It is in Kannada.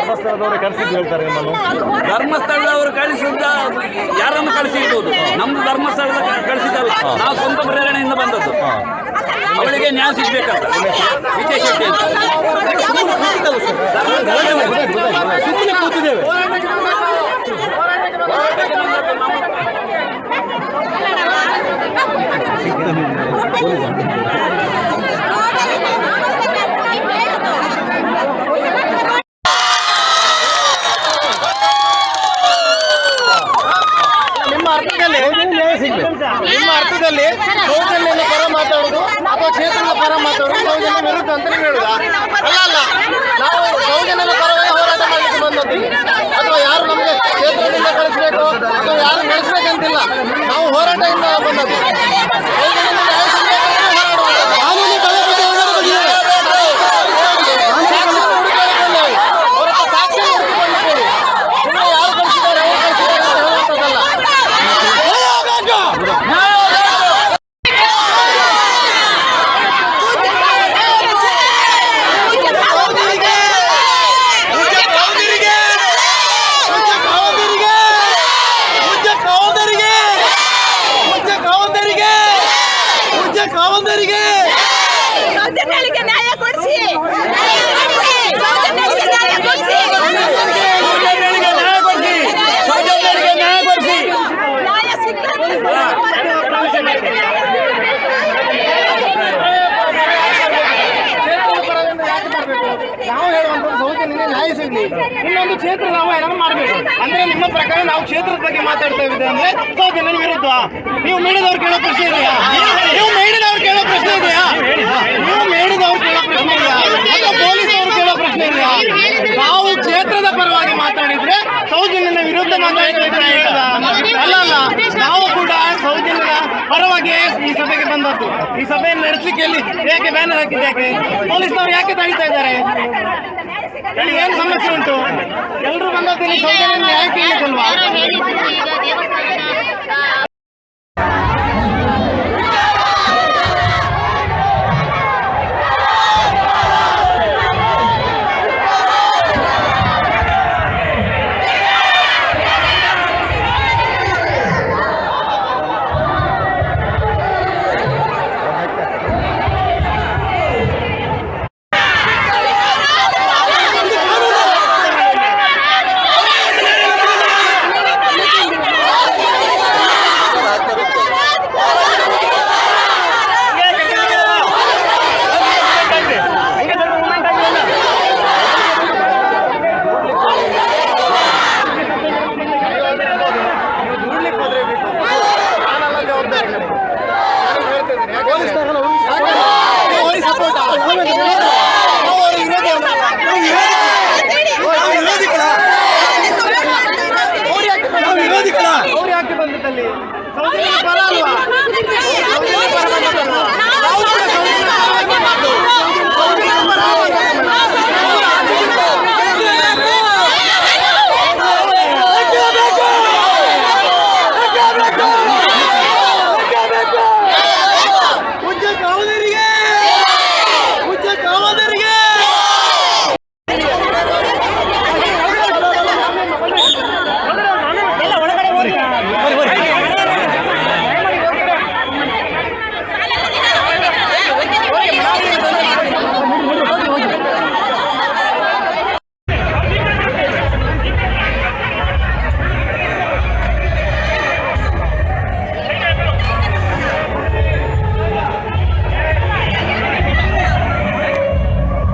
ಧರ್ಮಸ್ಥಳದವರು ಕಳಿಸಿದ್ದು ಹೇಳ್ತಾರೆ ನಿಮ್ಮನ್ನು. ಧರ್ಮಸ್ಥಳದವರು ಕಳಿಸಿದ್ದ ಯಾರನ್ನು ಕಳಿಸಿರ್ಬೋದು, ನಮ್ದು ಧರ್ಮಸ್ಥಳದ ಕಳಿಸಿದ್ದಲ್ಲ, ನಾವು ಸ್ವಂತ ಪ್ರೇರಣೆಯಿಂದ ಬಂದದ್ದು. ಅವಳಿಗೆ ನ್ಯಾಯ ಸಿಗ್ಬೇಕಂತ ವಿಜಯ್ ಶೆಟ್ಟಿ ಅಂತ ಸುಮ್ಮನೆ ಕೂತಿದ್ದೇವೆ. ನಿಮ್ಮ ಅರ್ಥದಲ್ಲಿ ಸೌಜನ್ಯದ ಪರ ಮಾತಾಡುದು ಅಥವಾ ಕ್ಷೇತ್ರದ ಪರ ಮಾತಾಡುದು ಸೌಜನ್ಯ ವಿರುದ್ಧ ಅಂತ ನೀವು ಹೇಳುದಾ? ಅಲ್ಲ, ನಾವು ಸೌಜನ್ಯದ ಪರವಾಗಿ ಹೋರಾಟ ಮಾಡಲಿಕ್ಕೆ ಬಂದದ್ದು, ಅಥವಾ ಯಾರು ನಮಗೆ ಕ್ಷೇತ್ರದಿಂದ ಕಳಿಸ್ಬೇಕು ಅಥವಾ ಯಾರು ನಡೆಸಬೇಕಂತಿಲ್ಲ. ನಾವು ಹೋರಾಟದಿಂದ ಬಂದದ್ದು. ಇನ್ನೊಂದು ಕ್ಷೇತ್ರ ನಾವು ಏನಾದ್ರು ಮಾಡಬೇಕು ಅಂದ್ರೆ ನಿಮ್ಮ ಪ್ರಕಾರ ನಾವು ಕ್ಷೇತ್ರದ ಬಗ್ಗೆ ಮಾತಾಡ್ತಾ ಇದ್ದೆ ಅಂದ್ರೆ ಸೌಜನ್ಯನ ವಿರುದ್ಧ. ನೀವು ಮೇಡಿದವ್ರು ಕೇಳೋ ಪ್ರಶ್ನೆ ಇದೆಯಾ? ನೀವು ಮೇಡಿದವ್ರು ಕೇಳೋ ಪ್ರಶ್ನೆ ಇದೆಯಾ? ನೀವು ಮೇಡಿದವ್ರು ಕೇಳೋ ಪ್ರಶ್ನೆ ಇದೆಯಾ? ಅಥವಾ ಪೊಲೀಸ್ ಅವರು ಕೇಳೋ ಪ್ರಶ್ನೆ ಇದೆಯಾ? ನಾವು ಕ್ಷೇತ್ರದ ಪರವಾಗಿ ಮಾತಾಡಿದ್ರೆ ಸೌಜನ್ಯನ ವಿರುದ್ಧ ಮಾತಾಡ್ತಾ ಇದ್ರೆ ಅಲ್ಲ. ನಾವು ಕೂಡ ಸೌಜನ್ಯನ ಪರವಾಗಿ ಈ ಸಭೆಗೆ ಬಂದದ್ದು. ಈ ಸಭೆಯನ್ನು ನಡೆಸಲಿಕ್ಕೆ ಯಾಕೆ ಬ್ಯಾನರ್ ಹಾಕಿದ್ದು? ಯಾಕೆ ಪೊಲೀಸ್ನವರು ಯಾಕೆ ತಡೀತಾ ಇದ್ದಾರೆ? ಏನು ಸಮಸ್ಯೆ ಉಂಟು? ಎಲ್ಲರೂ ಬಂದದ್ದು ಸೌಜನ್ಯ ನ್ಯಾಯ ಕೇಳಲಿಕ್ಕಲ್ವಾ?